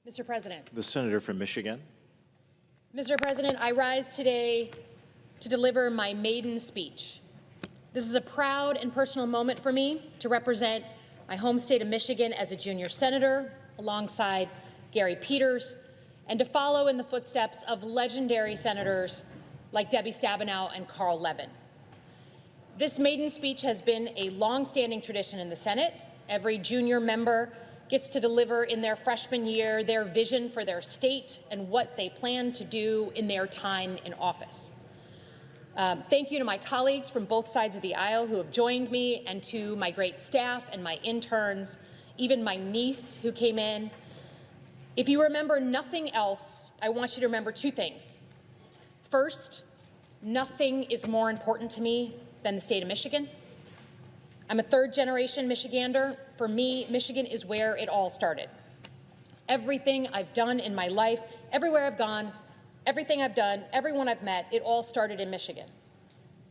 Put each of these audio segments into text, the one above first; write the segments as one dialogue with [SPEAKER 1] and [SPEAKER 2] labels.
[SPEAKER 1] Mr. President.
[SPEAKER 2] The senator from Michigan.
[SPEAKER 1] Mr. President, I rise today to deliver my maiden speech. This is a proud and personal moment for me to represent my home state of Michigan as a junior senator alongside Gary Peters and to follow in the footsteps of legendary senators like Debbie Stabenow and Carl Levin. This maiden speech has been a long-standing tradition in the Senate. Every junior member gets to deliver in their freshman year their vision for their state and what they plan to do in their time in office. Thank you to my colleagues from both sides of the aisle who have joined me, and to my great staff and my interns, even my niece who came in. If you remember nothing else, I want you to remember two things. First, nothing is more important to me than the state of Michigan. I'm a third-generation Michigander. For me, Michigan is where it all started. Everything I've done in my life, everywhere I've gone, everything I've done, everyone I've met, it all started in Michigan.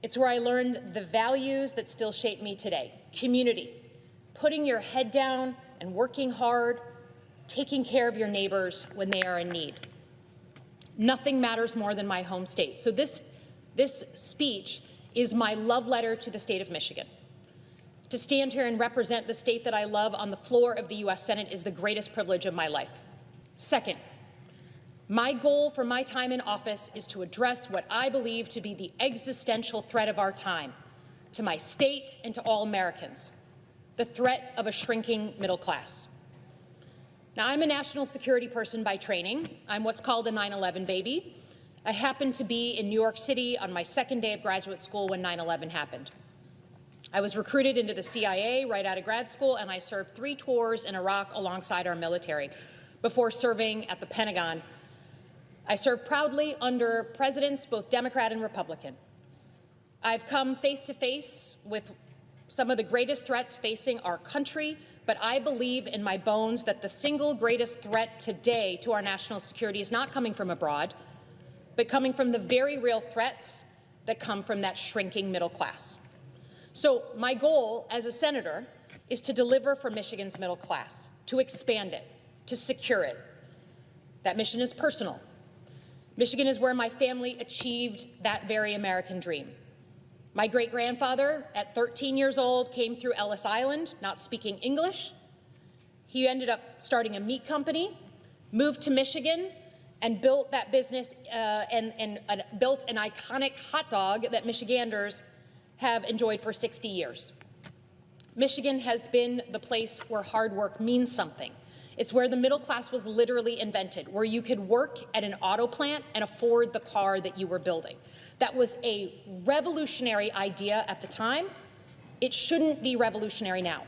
[SPEAKER 1] It's where I learned the values that still shape me today. Community, putting your head down and working hard, taking care of your neighbors when they are in need. Nothing matters more than my home state. So this speech is my love letter to the state of Michigan. To stand here and represent the state that I love on the floor of the U.S. Senate is the greatest privilege of my life. Second, my goal for my time in office is to address what I believe to be the existential threat of our time, to my state and to all Americans, the threat of a shrinking middle class. Now, I'm a national security person by training. I'm what's called a 9/11 baby. I happened to be in New York City on my second day of graduate school when 9/11 happened. I was recruited into the CIA right out of grad school, and I served 3 tours in Iraq alongside our military before serving at the Pentagon. I served proudly under presidents, both Democrat and Republican. I've come face to face with some of the greatest threats facing our country, but I believe in my bones that the single greatest threat today to our national security is not coming from abroad, but coming from the very real threats that come from that shrinking middle class. So my goal as a senator is to deliver for Michigan's middle class, to expand it, to secure it. That mission is personal. Michigan is where my family achieved that very American dream. My great-grandfather, at 13 years old, came through Ellis Island, not speaking English. He ended up starting a meat company, moved to Michigan, and built that business and built an iconic hot dog that Michiganders have enjoyed for 60 years. Michigan has been the place where hard work means something. It's where the middle class was literally invented, where you could work at an auto plant and afford the car that you were building. That was a revolutionary idea at the time. It shouldn't be revolutionary now.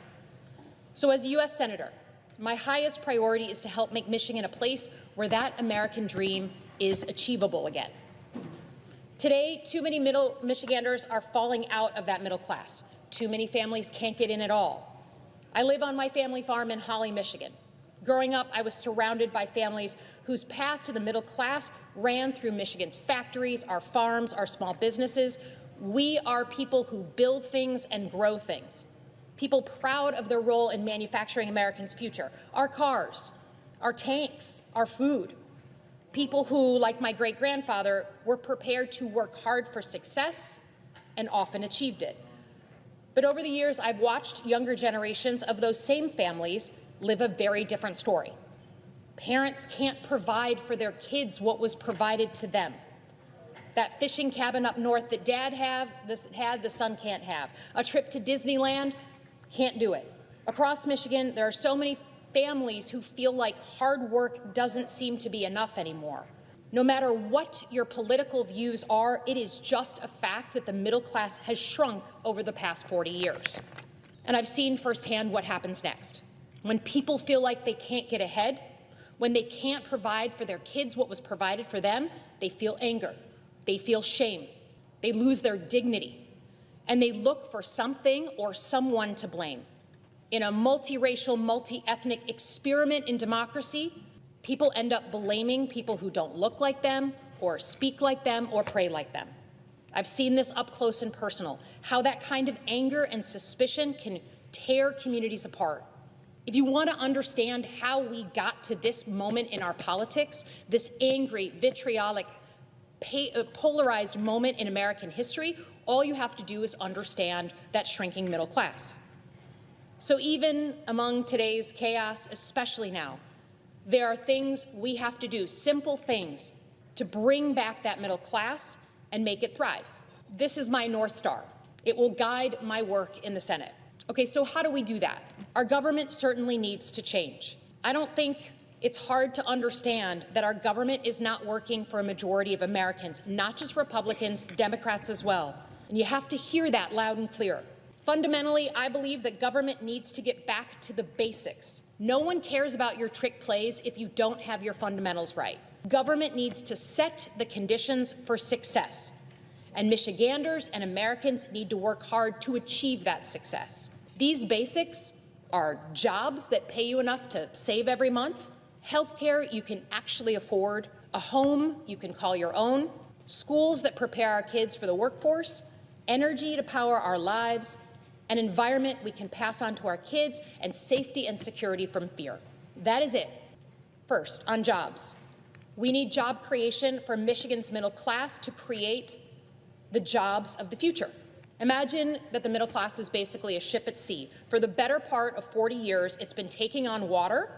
[SPEAKER 1] So as a U.S. Senator, my highest priority is to help make Michigan a place where that American dream is achievable again. Today, too many Michiganders are falling out of that middle class. Too many families can't get in at all. I live on my family farm in Holly, Michigan. Growing up, I was surrounded by families whose path to the middle class ran through Michigan's factories, our farms, our small businesses. We are people who build things and grow things. People proud of their role in manufacturing Americans' future. Our cars, our tanks, our food. People who, like my great-grandfather, were prepared to work hard for success and often achieved it. But over the years, I've watched younger generations of those same families live a very different story. Parents can't provide for their kids what was provided to them. That fishing cabin up north that Dad had, the son can't have. A trip to Disneyland, can't do it. Across Michigan, there are so many families who feel like hard work doesn't seem to be enough anymore. No matter what your political views are, it is just a fact that the middle class has shrunk over the past 40 years. And I've seen firsthand what happens next. When people feel like they can't get ahead, when they can't provide for their kids what was provided for them, they feel anger, they feel shame, they lose their dignity, and they look for something or someone to blame. In a multiracial, multi-ethnic experiment in democracy, people end up blaming people who don't look like them or speak like them or pray like them. I've seen this up close and personal, how that kind of anger and suspicion can tear communities apart. If you want to understand how we got to this moment in our politics, this angry, vitriolic, polarized moment in American history, all you have to do is understand that shrinking middle class. So even among today's chaos, especially now, there are things we have to do, simple things, to bring back that middle class and make it thrive. This is my North Star. It will guide my work in the Senate. Okay, so how do we do that? Our government certainly needs to change. I don't think it's hard to understand that our government is not working for a majority of Americans, not just Republicans, Democrats as well. And you have to hear that loud and clear. Fundamentally, I believe that government needs to get back to the basics. No one cares about your trick plays if you don't have your fundamentals right. Government needs to set the conditions for success. And Michiganders and Americans need to work hard to achieve that success. These basics are jobs that pay you enough to save every month, healthcare you can actually afford, a home you can call your own, schools that prepare our kids for the workforce, energy to power our lives, an environment we can pass on to our kids, and safety and security from fear. That is it. First, on jobs. We need job creation for Michigan's middle class to create the jobs of the future. Imagine that the middle class is basically a ship at sea. For the better part of 40 years, it's been taking on water,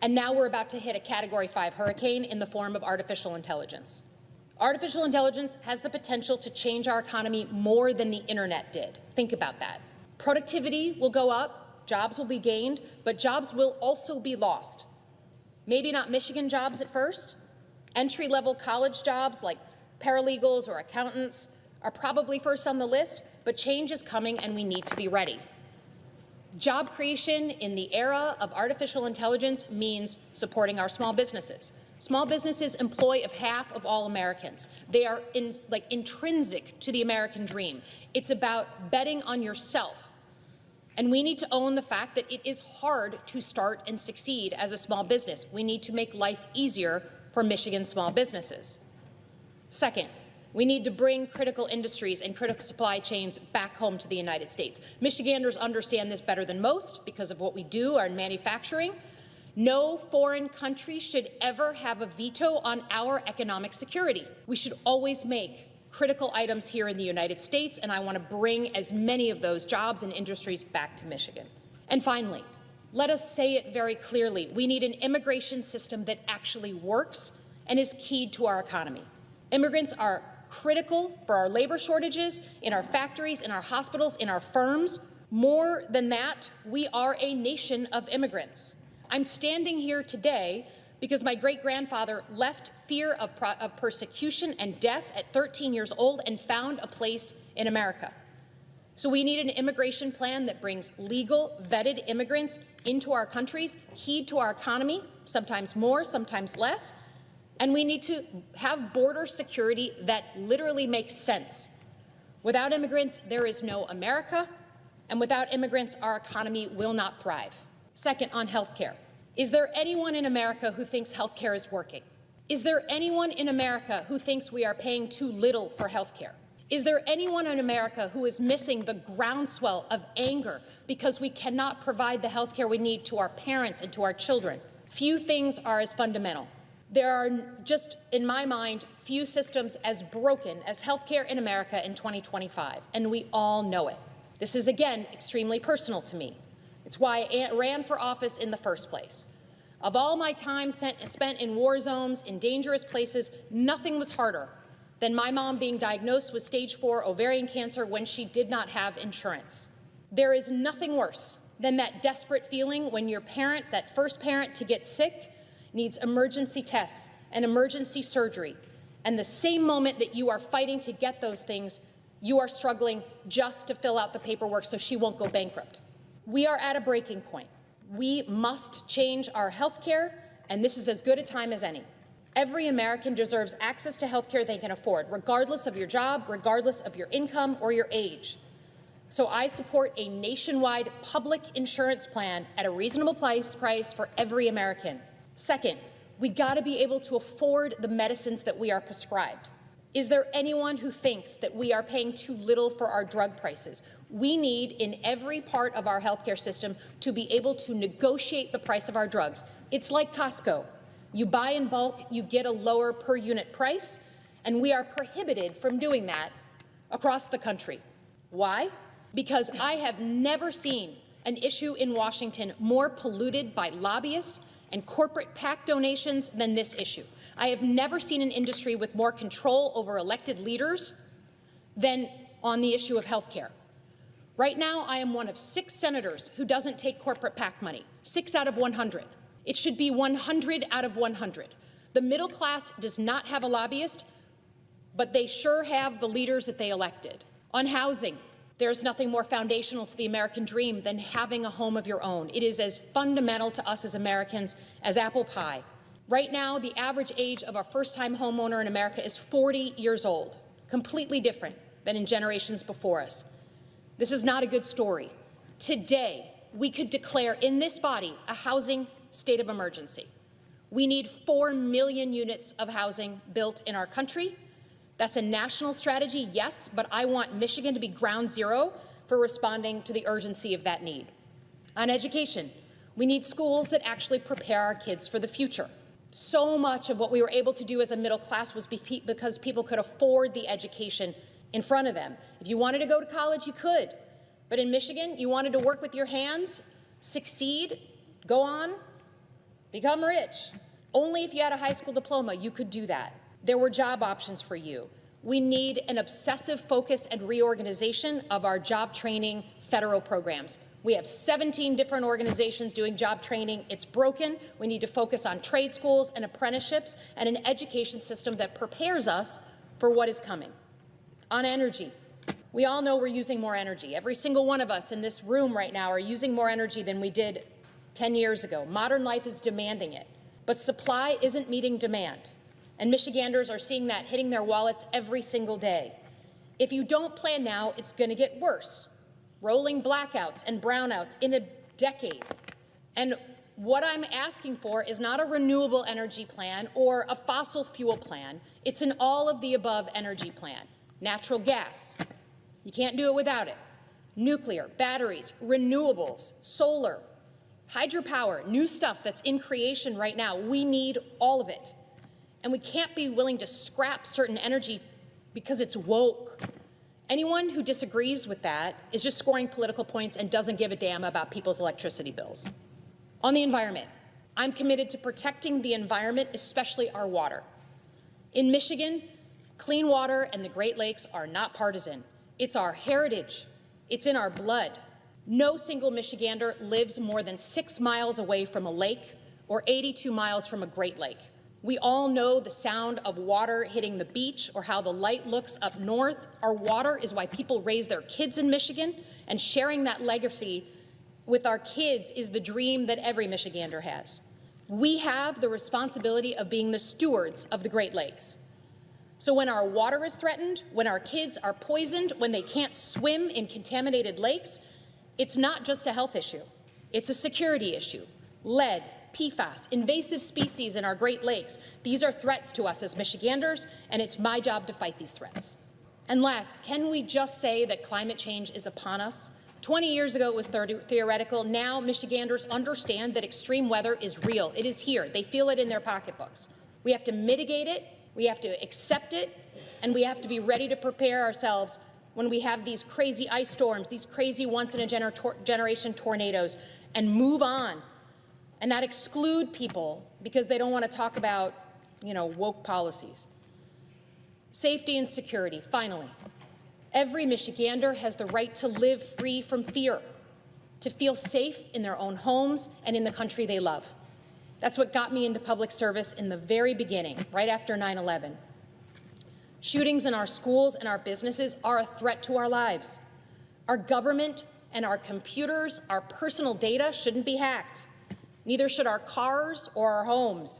[SPEAKER 1] and now we're about to hit a Category 5 hurricane in the form of artificial intelligence. Artificial intelligence has the potential to change our economy more than the internet did. Think about that. Productivity will go up, jobs will be gained, but jobs will also be lost. Maybe not Michigan jobs at first. Entry-level college jobs like paralegals or accountants are probably first on the list, but change is coming and we need to be ready. Job creation in the era of artificial intelligence means supporting our small businesses. Small businesses employ half of all Americans. They are intrinsic to the American dream. It's about betting on yourself. And we need to own the fact that it is hard to start and succeed as a small business. We need to make life easier for Michigan small businesses. Second, we need to bring critical industries and critical supply chains back home to the United States. Michiganders understand this better than most because of what we do in manufacturing. No foreign country should ever have a veto on our economic security. We should always make critical items here in the United States, and I want to bring as many of those jobs and industries back to Michigan. And finally, let us say it very clearly. We need an immigration system that actually works and is keyed to our economy. Immigrants are critical for our labor shortages, in our factories, in our hospitals, in our firms. More than that, we are a nation of immigrants. I'm standing here today because my great-grandfather left fear of persecution and death at 13 years old and found a place in America. So we need an immigration plan that brings legal, vetted immigrants into our countries, keyed to our economy, sometimes more, sometimes less. And we need to have border security that literally makes sense. Without immigrants, there is no America, and without immigrants, our economy will not thrive. Second, on health care. Is there anyone in America who thinks health care is working? Is there anyone in America who thinks we are paying too little for health care? Is there anyone in America who is missing the groundswell of anger because we cannot provide the health care we need to our parents and to our children? Few things are as fundamental. There are just, in my mind, few systems as broken as healthcare in America in 2025, and we all know it. This is, again, extremely personal to me. It's why I ran for office in the first place. Of all my time spent in war zones, in dangerous places, nothing was harder than my mom being diagnosed with stage 4 ovarian cancer when she did not have insurance. There is nothing worse than that desperate feeling when your parent, that first parent to get sick, needs emergency tests and emergency surgery. And the same moment that you are fighting to get those things, you are struggling just to fill out the paperwork so she won't go bankrupt. We are at a breaking point. We must change our health care, and this is as good a time as any. Every American deserves access to health care they can afford, regardless of your job, regardless of your income or your age. So I support a nationwide public insurance plan at a reasonable price for every American. Second, we got to be able to afford the medicines that we are prescribed. Is there anyone who thinks that we are paying too little for our drug prices? We need, in every part of our healthcare system, to be able to negotiate the price of our drugs. It's like Costco. You buy in bulk, you get a lower per unit price, and we are prohibited from doing that across the country. Why? Because I have never seen an issue in Washington more polluted by lobbyists and corporate PAC donations than this issue. I have never seen an industry with more control over elected leaders than on the issue of health care. Right now, I am one of 6 senators who doesn't take corporate PAC money, 6 out of 100. It should be 100 out of 100. The middle class does not have a lobbyist, but they sure have the leaders that they elected. On housing, there's nothing more foundational to the American dream than having a home of your own. It is as fundamental to us as Americans as apple pie. Right now, the average age of a first-time homeowner in America is 40 years old, completely different than in generations before us. This is not a good story. Today, we could declare in this body a housing state of emergency. We need 4 million units of housing built in our country. That's a national strategy, yes, but I want Michigan to be ground zero for responding to the urgency of that need. On education, we need schools that actually prepare our kids for the future. So much of what we were able to do as a middle class was because people could afford the education in front of them. If you wanted to go to college, you could. But in Michigan, you wanted to work with your hands, succeed, go on, become rich. Only if you had a high school diploma, you could do that. There were job options for you. We need an obsessive focus and reorganization of our job training federal programs. We have 17 different organizations doing job training. It's broken. We need to focus on trade schools and apprenticeships and an education system that prepares us for what is coming. On energy, we all know we're using more energy. Every single one of us in this room right now are using more energy than we did 10 years ago. Modern life is demanding it, but supply isn't meeting demand. And Michiganders are seeing that hitting their wallets every single day. If you don't plan now, it's going to get worse. Rolling blackouts and brownouts in a decade. And what I'm asking for is not a renewable energy plan or a fossil fuel plan. It's an all-of-the-above energy plan. Natural gas. You can't do it without it. Nuclear, batteries, renewables, solar, hydropower, new stuff that's in creation right now. We need all of it. And we can't be willing to scrap certain energy because it's woke. Anyone who disagrees with that is just scoring political points and doesn't give a damn about people's electricity bills. On the environment, I'm committed to protecting the environment, especially our water. In Michigan, clean water and the Great Lakes are not partisan. It's our heritage. It's in our blood. No single Michigander lives more than 6 miles away from a lake or 82 miles from a Great Lake. We all know the sound of water hitting the beach or how the light looks up north. Our water is why people raise their kids in Michigan, and sharing that legacy with our kids is the dream that every Michigander has. We have the responsibility of being the stewards of the Great Lakes. So when our water is threatened, when our kids are poisoned, when they can't swim in contaminated lakes, it's not just a health issue. It's a security issue. Lead, PFAS, invasive species in our Great Lakes. These are threats to us as Michiganders, and it's my job to fight these threats. And last, can we just say that climate change is upon us? 20 years ago, it was theoretical. Now, Michiganders understand that extreme weather is real. It is here. They feel it in their pocketbooks. We have to mitigate it, we have to accept it, and we have to be ready to prepare ourselves when we have these crazy ice storms, these crazy once-in-a-generation tornadoes, and move on. And not exclude people because they don't want to talk about, woke policies. Safety and security, finally. Every Michigander has the right to live free from fear, to feel safe in their own homes and in the country they love. That's what got me into public service in the very beginning, right after 9/11. Shootings in our schools and our businesses are a threat to our lives. Our government and our computers, our personal data shouldn't be hacked. Neither should our cars or our homes.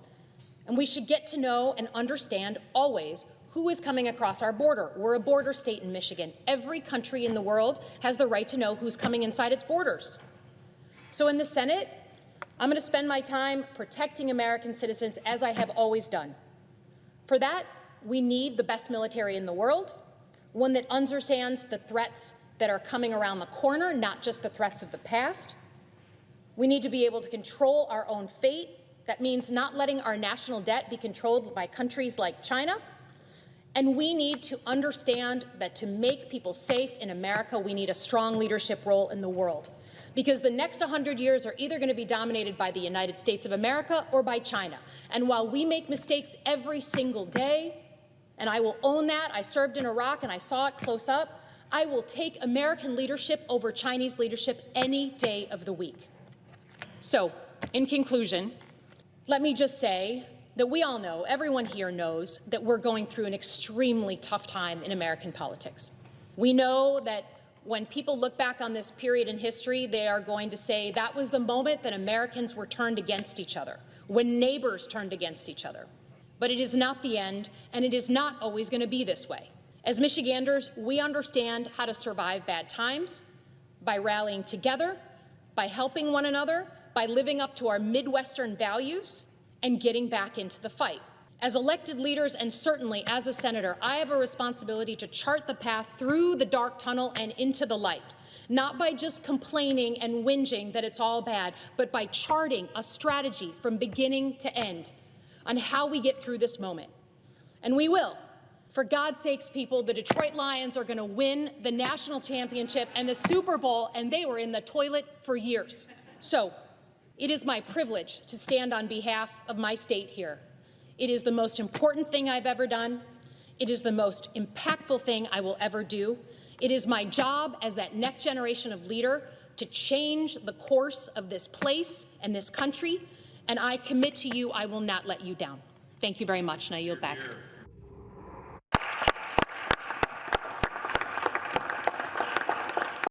[SPEAKER 1] And we should get to know and understand always who is coming across our border. We're a border state in Michigan. Every country in the world has the right to know who's coming inside its borders. So in the Senate, I'm going to spend my time protecting American citizens as I have always done. For that, we need the best military in the world, one that understands the threats that are coming around the corner, not just the threats of the past. We need to be able to control our own fate. That means not letting our national debt be controlled by countries like China. And we need to understand that to make people safe in America, we need a strong leadership role in the world. Because the next 100 years are either going to be dominated by the United States of America or by China. And while we make mistakes every single day, and I will own that, I served in Iraq and I saw it close up, I will take American leadership over Chinese leadership any day of the week. So, in conclusion, let me just say that we all know, everyone here knows, that we're going through an extremely tough time in American politics. We know that when people look back on this period in history, they are going to say that was the moment that Americans were turned against each other, when neighbors turned against each other. But it is not the end, and it is not always going to be this way. As Michiganders, we understand how to survive bad times by rallying together, by helping one another, by living up to our Midwestern values, and getting back into the fight. As elected leaders, and certainly as a senator, I have a responsibility to chart the path through the dark tunnel and into the light, not by just complaining and whinging that it's all bad, but by charting a strategy from beginning to end on how we get through this moment. And we will. For God's sakes, people, the Detroit Lions are going to win the national championship and the Super Bowl, and they were in the toilet for years. So it is my privilege to stand on behalf of my state here. It is the most important thing I've ever done. It is the most impactful thing I will ever do. It is my job as that next generation of leader to change the course of this place and this country, and I commit to you I will not let you down. Thank you very much, and I yield back.